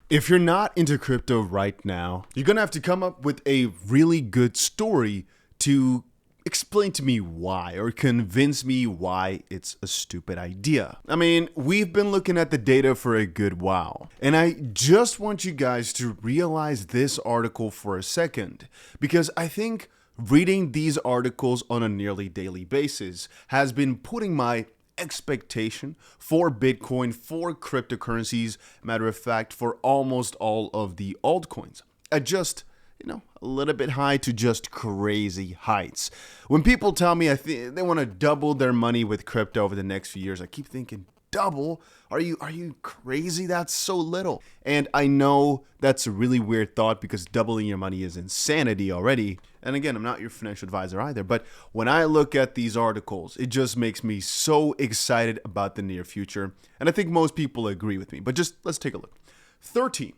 If you're not into crypto right now, you're gonna have to come up with a really good story to explain to me why, or convince me why it's a stupid idea. I mean, we've been looking at the data for a good while, and I just want you guys to realize this article for a second, because I think reading these articles on a nearly daily basis has been putting my expectation for Bitcoin, for cryptocurrencies, matter of fact, for almost all of the altcoins at just, a little bit high to just crazy heights. When people tell me they want to double their money with crypto over the next few years, I keep thinking, double? Are you crazy? That's so little. And I know that's a really weird thought because doubling your money is insanity already. And again, I'm not your financial advisor either, but when I look at these articles, it just makes me so excited about the near future. And I think most people agree with me, but just let's take a look. 13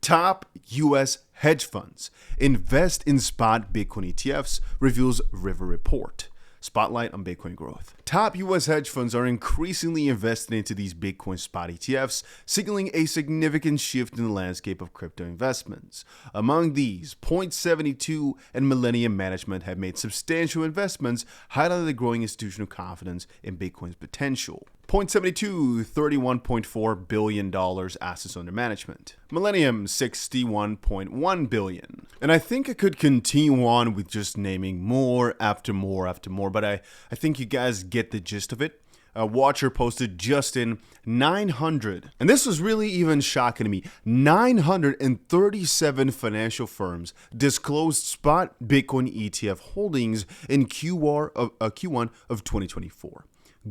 top US hedge funds invest in spot Bitcoin ETFs, reveals River Report. Spotlight on Bitcoin growth. Top US hedge funds are increasingly invested into these Bitcoin spot ETFs, signaling a significant shift in the landscape of crypto investments. Among these, 𝗕𝗁𝗂 and Millennium Management have made substantial investments, highlighting the growing institutional confidence in Bitcoin's potential. 𝗕𝗁𝗂, $31.4 billion assets under management. Millennium, $61.1 billion. And I think I could continue on with just naming more after more after more, but I think you guys get the gist of it. A watcher posted just in 900, and this was really even shocking to me, 937 financial firms disclosed spot Bitcoin ETF holdings in Q1 of 2024.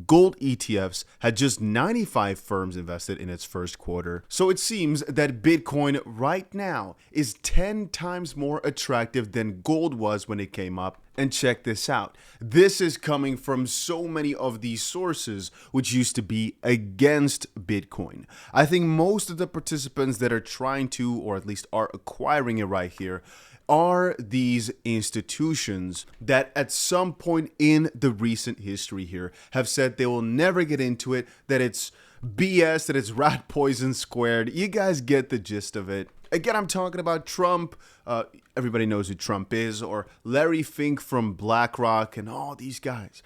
Gold ETFs had just 95 firms invested in its first quarter. So it seems that Bitcoin right now is 10 times more attractive than gold was when it came up. And check this out. This is coming from so many of these sources which used to be against Bitcoin. I think most of the participants that are trying to, or at least are acquiring it right here, are these institutions that at some point in the recent history here have said they will never get into it, that it's BS, that it's rat poison squared. You guys get the gist of it. Again, I'm talking about Trump. Everybody knows who Trump is, or Larry Fink from BlackRock and all these guys.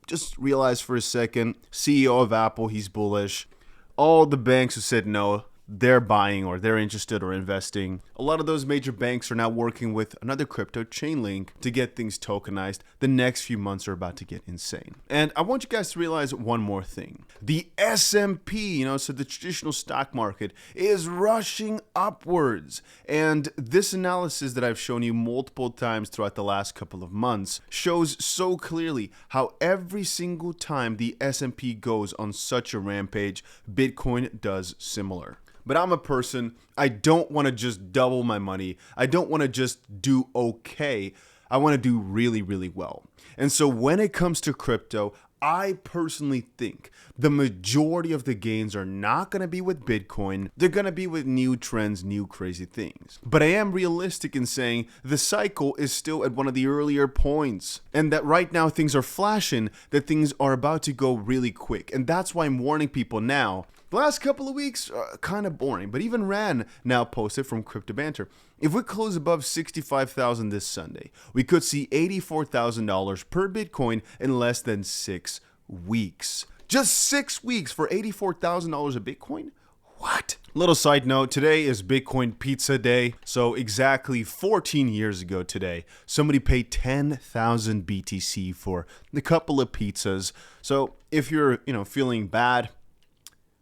Just realize for a second, CEO of Apple, he's bullish. All the banks who said no, they're buying or they're interested or investing. A lot of those major banks are now working with another crypto, Chainlink, to get things tokenized. The next few months are about to get insane. And I want you guys to realize one more thing. The S&P, so the traditional stock market, is rushing upwards. And this analysis that I've shown you multiple times throughout the last couple of months shows so clearly how every single time the S&P goes on such a rampage, Bitcoin does similar. But I'm a person, I don't want to just double my money. I don't want to just do okay. I want to do really, really well. And so when it comes to crypto, I personally think the majority of the gains are not going to be with Bitcoin. They're going to be with new trends, new crazy things. But I am realistic in saying the cycle is still at one of the earlier points, and that right now things are flashing, that things are about to go really quick. And that's why I'm warning people now. The last couple of weeks are kind of boring, but even Ran now posted from Crypto Banter. If we close above 65,000 this Sunday, we could see $84,000 per Bitcoin in less than 6 weeks. Just 6 weeks for $84,000 a Bitcoin? What? Little side note, today is Bitcoin Pizza Day. So exactly 14 years ago today, somebody paid 10,000 BTC for a couple of pizzas. So if you're, feeling bad,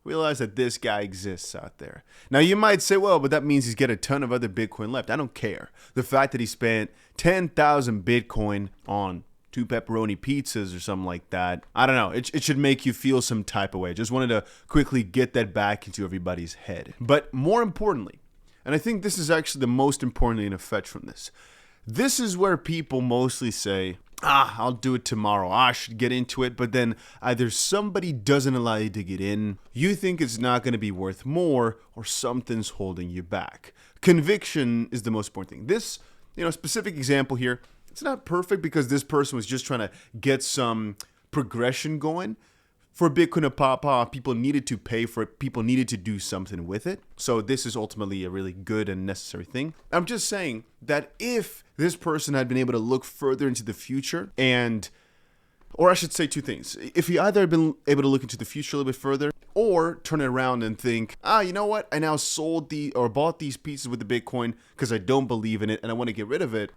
realize that this guy exists out there. Now you might say, well, but that means he's got a ton of other Bitcoin left. I don't care. The fact that he spent 10,000 Bitcoin on 2 pepperoni pizzas or something like that, I don't know. It should make you feel some type of way. Just wanted to quickly get that back into everybody's head. But more importantly, and I think this is actually the most important thing to fetch from this, this is where people mostly say, I'll do it tomorrow. I should get into it. But then either somebody doesn't allow you to get in, you think it's not going to be worth more, or something's holding you back. Conviction is the most important thing. This, specific example here, it's not perfect because this person was just trying to get some progression going. for Bitcoin to pop off, people needed to pay for it. People needed to do something with it. So this is ultimately a really good and necessary thing. I'm just saying that if this person had been able to look further into the future or I should say two things. If he either had been able to look into the future a little bit further or turn it around and think, you know what? I now bought these pieces with the Bitcoin because I don't believe in it and I want to get rid of it.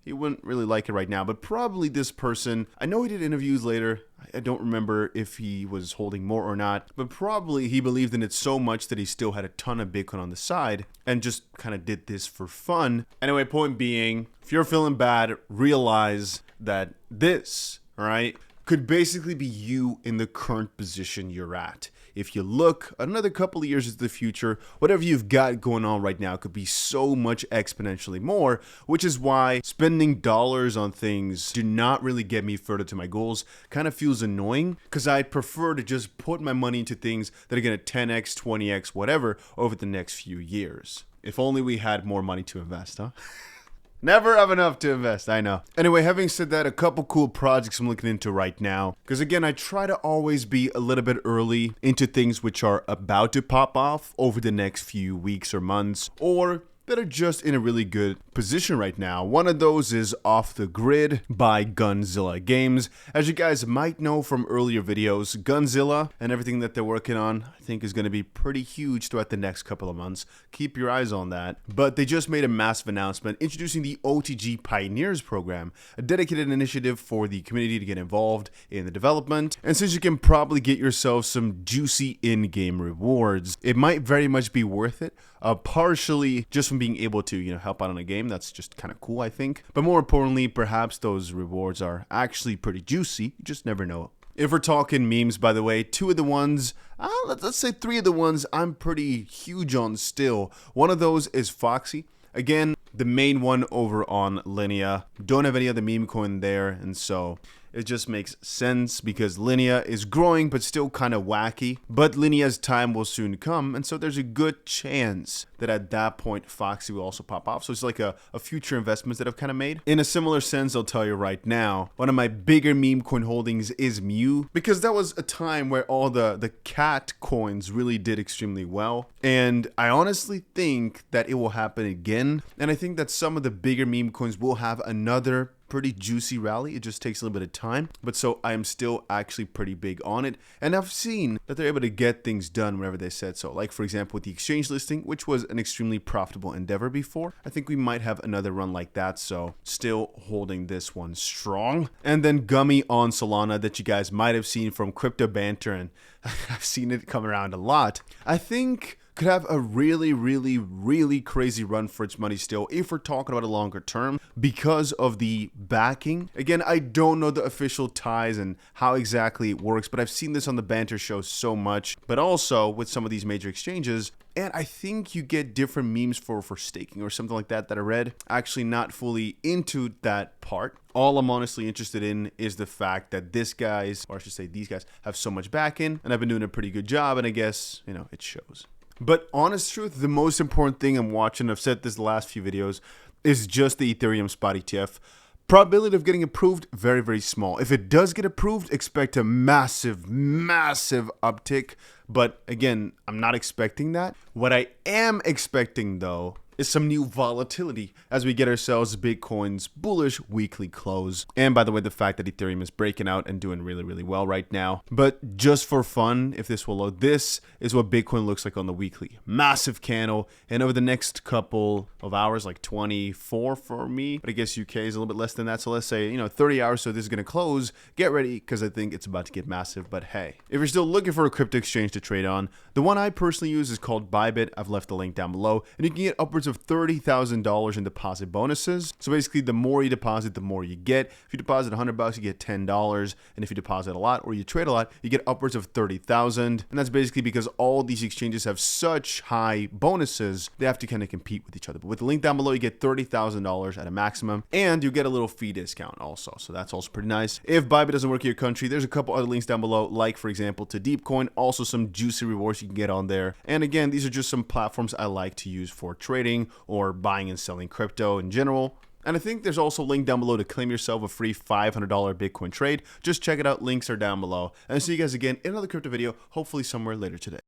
He wouldn't really like it right now, but probably this person, I know he did interviews later. I don't remember if he was holding more or not, but probably he believed in it so much that he still had a ton of Bitcoin on the side and just kind of did this for fun. Anyway, point being, if you're feeling bad, realize that this, all right, could basically be you in the current position you're at. If you look another couple of years into the future, whatever you've got going on right now could be so much exponentially more, which is why spending dollars on things do not really get me further to my goals. Kind of feels annoying because I prefer to just put my money into things that are going to 10x, 20x, whatever over the next few years. If only we had more money to invest, huh? Never have enough to invest, I know. Anyway, having said that, a couple cool projects I'm looking into right now. Because again, I try to always be a little bit early into things which are about to pop off over the next few weeks or months, or that are just in a really good position right now. One of those is Off the Grid by Gunzilla Games. As you guys might know from earlier videos, Gunzilla and everything that they're working on, I think is going to be pretty huge throughout the next couple of months. Keep your eyes on that. But they just made a massive announcement introducing the OTG Pioneers program, a dedicated initiative for the community to get involved in the development. And since you can probably get yourself some juicy in-game rewards, it might very much be worth it. Partially just from being able to, help out on a game. That's just kind of cool, I think. But more importantly, perhaps those rewards are actually pretty juicy. You just never know. If we're talking memes, by the way, two of the ones, let's say three of the ones I'm pretty huge on still. One of those is Foxy. Again, the main one over on Linea. Don't have any other meme coin there, and so it just makes sense because Linea is growing but still kind of wacky. But Linea's time will soon come, and so there's a good chance that at that point Foxy will also pop off. So it's like a future investment that I've kind of made. In a similar sense, I'll tell you right now, one of my bigger meme coin holdings is Mew, because that was a time where all the cat coins really did extremely well. And I honestly think that it will happen again. And I think that some of the bigger meme coins will have another pretty juicy rally. It just takes a little bit of time, but so I am still actually pretty big on it, and I've seen that they're able to get things done whenever they said so. Like for example with the exchange listing, which was an extremely profitable endeavor before. I think we might have another run like that, so still holding this one strong. And then Gummy on Solana that you guys might have seen from Crypto Banter, and I've seen it come around a lot. I think could have a really crazy run for its money still if we're talking about a longer term because of the backing. Again, I don't know the official ties and how exactly it works, but I've seen this on the Banter show so much, but also with some of these major exchanges. And I think you get different memes for staking or something like that I read. Actually not fully into that part. All I'm honestly interested in is the fact that these guys have so much backing, and I've been doing a pretty good job, and I guess, it shows. But honest truth, the most important thing I'm watching, I've said this the last few videos, is just the Ethereum spot ETF. Probability of getting approved, very small. If it does get approved, expect a massive uptick. But again, I'm not expecting that. What I am expecting though is some new volatility as we get ourselves Bitcoin's bullish weekly close. And by the way, the fact that Ethereum is breaking out and doing really well right now. But just for fun, if this will load, this is what Bitcoin looks like on the weekly. Massive candle, and over the next couple of hours, like 24 for me, but I guess UK is a little bit less than that, so let's say 30 hours, so this is gonna close. Get ready, because I think it's about to get massive. But hey, if you're still looking for a crypto exchange to trade on, the one I personally use is called Bybit. I've left the link down below, and you can get upwards of $30,000 in deposit bonuses. So basically, the more you deposit, the more you get. If you deposit $100, you get $10, and if you deposit a lot or you trade a lot, you get upwards of $30,000. And that's basically because all these exchanges have such high bonuses, they have to kind of compete with each other. But with the link down below, you get $30,000 at a maximum, and you get a little fee discount also. So that's also pretty nice. If Bybit doesn't work in your country, there's a couple other links down below, like for example to Deepcoin, also some juicy rewards you can get on there. And again, these are just some platforms I like to use for trading or buying and selling crypto in general. And I think there's also a link down below to claim yourself a free $500 Bitcoin trade. Just check it out. Links are down below. And I'll see you guys again in another crypto video, hopefully somewhere later today.